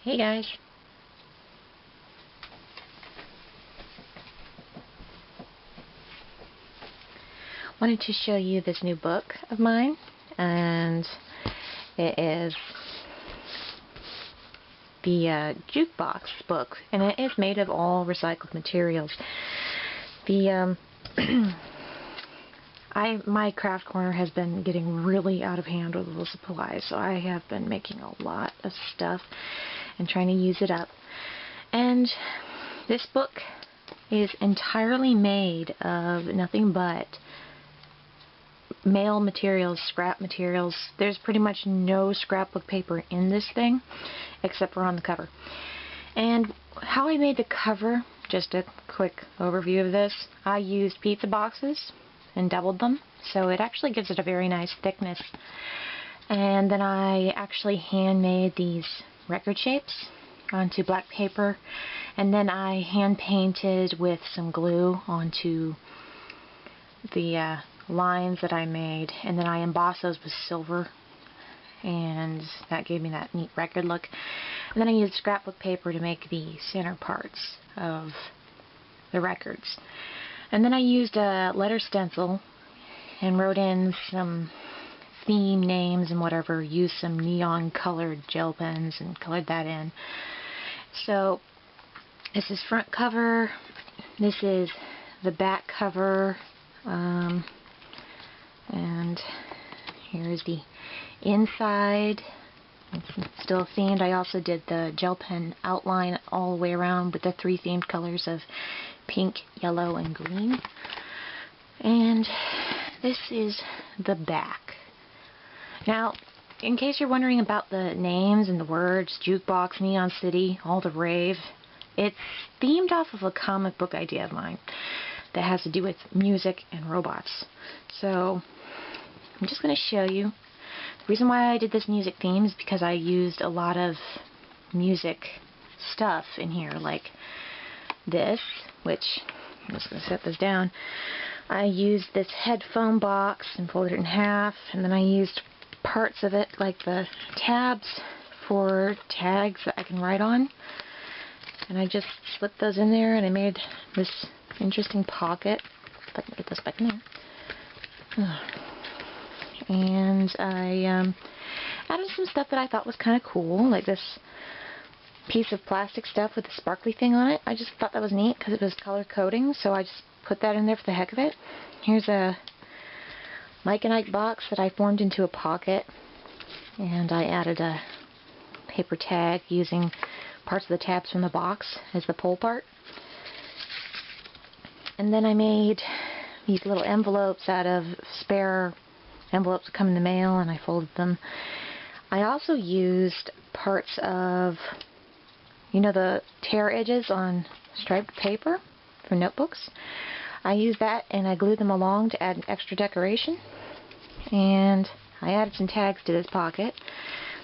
Hey guys. Wanted to show you this new book of mine, and it is the jukebox book, and it is made of all recycled materials. The my craft corner has been getting really out of hand with the supplies, so I have been making a lot of stuff and trying to use it up. And this book is entirely made of nothing but mail materials, scrap materials. There's pretty much no scrapbook paper in this thing except for on the cover. And how I made the cover, just a quick overview of this, I used pizza boxes and doubled them, so it actually gives it a very nice thickness. And then I actually handmade these record shapes onto black paper, and then I hand painted with some glue onto the lines that I made, and then I embossed those with silver, and that gave me that neat record look. And then I used scrapbook paper to make the center parts of the records. And then I used a letter stencil and wrote in some theme names and whatever, used some neon colored gel pens and colored that in. So this is front cover, this is the back cover, and here's the inside. It's still themed. I also did the gel pen outline all the way around with the three themed colors of pink, yellow, and green. And this is the back. Now, in case you're wondering about the names and the words, Jukebox, Neon City, All the Rave, it's themed off of a comic book idea of mine that has to do with music and robots. So, I'm just going to show you. The reason why I did this music theme is because I used a lot of music stuff in here, like this, which I'm just going to set this down. I used this headphone box and folded it in half, and then I used parts of it, like the tabs, for tags that I can write on. And I just slipped those in there, and I made this interesting pocket. If I can get this back in there. And I added some stuff that I thought was kind of cool, like this piece of plastic stuff with a sparkly thing on it. I just thought that was neat because it was color coding, so I just put that in there for the heck of it. Here's a Mike and Ike box that I formed into a pocket, and I added a paper tag using parts of the tabs from the box as the pull part. And then I made these little envelopes out of spare envelopes that come in the mail, and I folded them. I also used parts of, you know, the tear edges on striped paper for notebooks. I used that and I glued them along to add an extra decoration. And I added some tags to this pocket.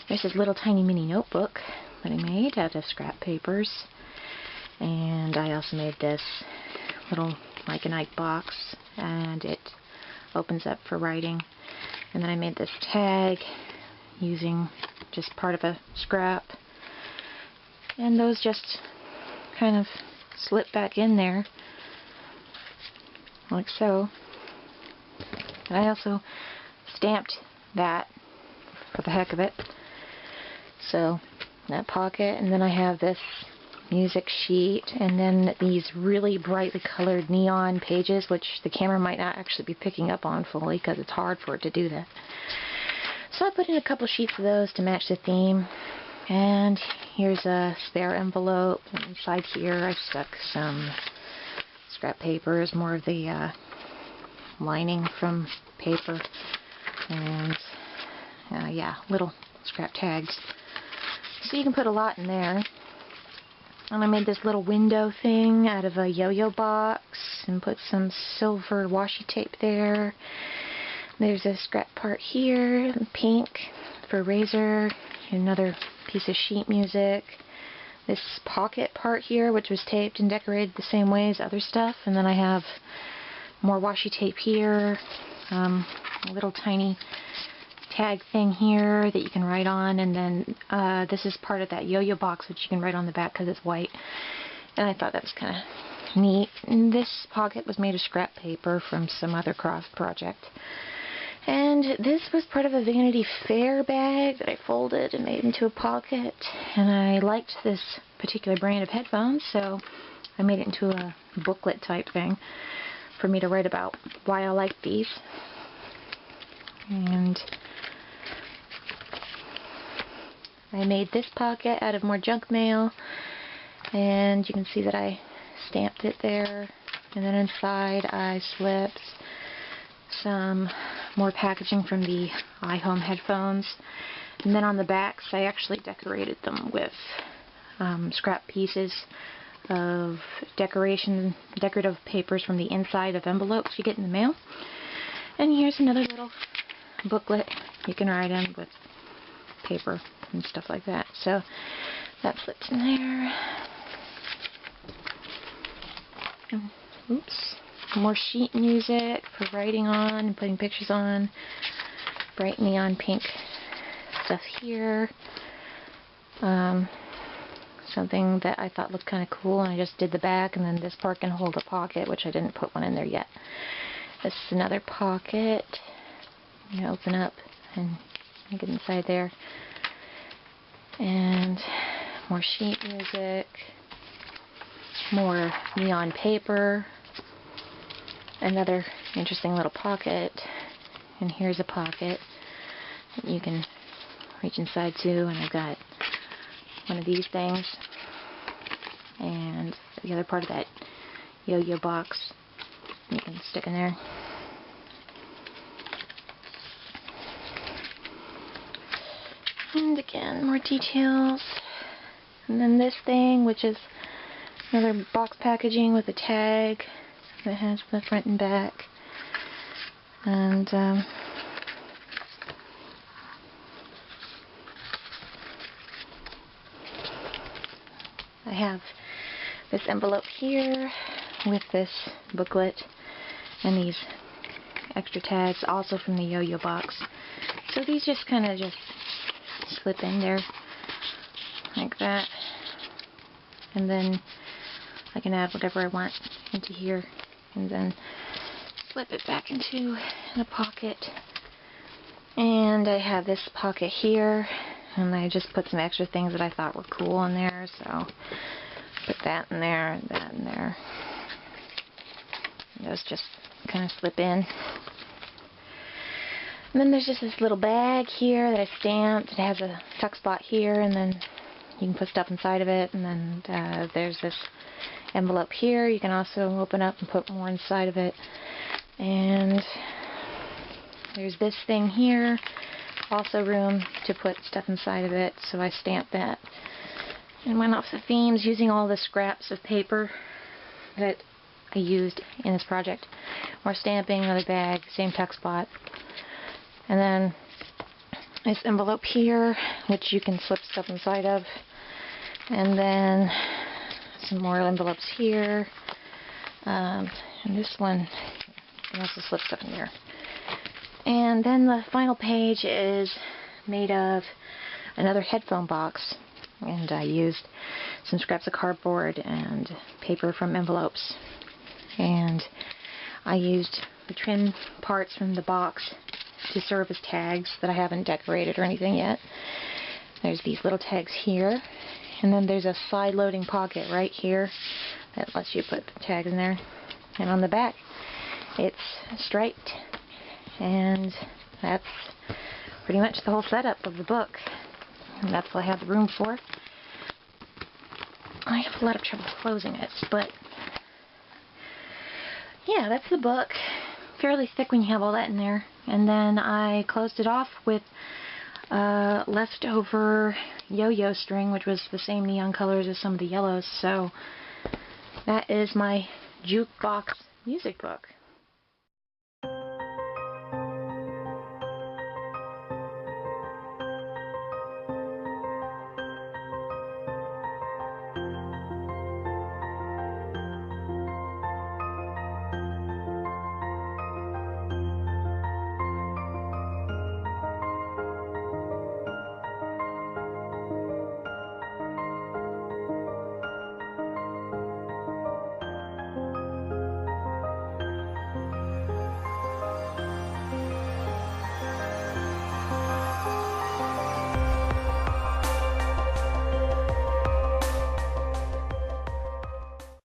There's this little tiny mini notebook that I made out of scrap papers. And I also made this little Mike and Ike box, and it opens up for writing. And then I made this tag using just part of a scrap. And those just kind of slip back in there, like so. And I also stamped that for the heck of it. So, that pocket, and then I have this music sheet, and then these really brightly colored neon pages, which the camera might not actually be picking up on fully because it's hard for it to do that. So I put in a couple sheets of those to match the theme. And here's a spare envelope. Inside here I stuck some scrap papers, more of the lining from paper, and yeah, little scrap tags. So you can put a lot in there. And I made this little window thing out of a yo-yo box and put some silver washi tape there. There's a scrap part here, pink for razor, another piece of sheet music. This pocket part here, which was taped and decorated the same way as other stuff. And then I have more washi tape here, a little tiny tag thing here that you can write on, and then this is part of that yo-yo box which you can write on the back because it's white, and I thought that was kind of neat. And this pocket was made of scrap paper from some other craft project, and this was part of a Vanity Fair bag that I folded and made into a pocket, and I liked this particular brand of headphones, so I made it into a booklet type thing for me to write about why I like these. And I made this pocket out of more junk mail, and you can see that I stamped it there, and then inside I slipped some more packaging from the iHome headphones, and then on the backs I actually decorated them with scrap pieces of decorative papers from the inside of envelopes you get in the mail. And here's another little booklet you can write in with paper and stuff like that. So that flips in there. Oops. More sheet music for writing on and putting pictures on. Bright neon pink stuff here. Something that I thought looked kind of cool, and I just did the back, and then this part can hold a pocket, which I didn't put one in there yet. This is another pocket. You open up and you get inside there. And more sheet music. More neon paper. Another interesting little pocket. And here's a pocket that you can reach inside too, and I've got one of these things and the other part of that yo-yo box you can stick in there. And again, more details. And then this thing, which is another box packaging with a tag that has the front and back. And I have this envelope here with this booklet and these extra tags, also from the yo-yo box. So these just kind of just slip in there like that, and then I can add whatever I want into here, and then slip it back into the pocket. And I have this pocket here, and I just put some extra things that I thought were cool in there, so put that in there, and that in there. And those just kind of slip in. And then there's just this little bag here that I stamped. It has a tuck spot here, and then you can put stuff inside of it. And then there's this envelope here. You can also open up and put more inside of it. And there's this thing here. Also room to put stuff inside of it, so I stamped that. And went off the themes using all the scraps of paper that I used in this project. More stamping, another bag, same tuck spot. And then this envelope here, which you can slip stuff inside of. And then some more envelopes here. And this one, you can also slip stuff in here. And then the final page is made of another headphone box. And I used some scraps of cardboard and paper from envelopes. And I used the trim parts from the box to serve as tags that I haven't decorated or anything yet. There's these little tags here, and then there's a side loading pocket right here that lets you put the tags in there. And on the back it's striped, and that's pretty much the whole setup of the book, and that's what I have the room for. I have a lot of trouble closing it, but yeah, that's the book. Fairly thick when you have all that in there. And then I closed it off with leftover yo-yo string, which was the same neon colors as some of the yellows. So that is my jukebox music book.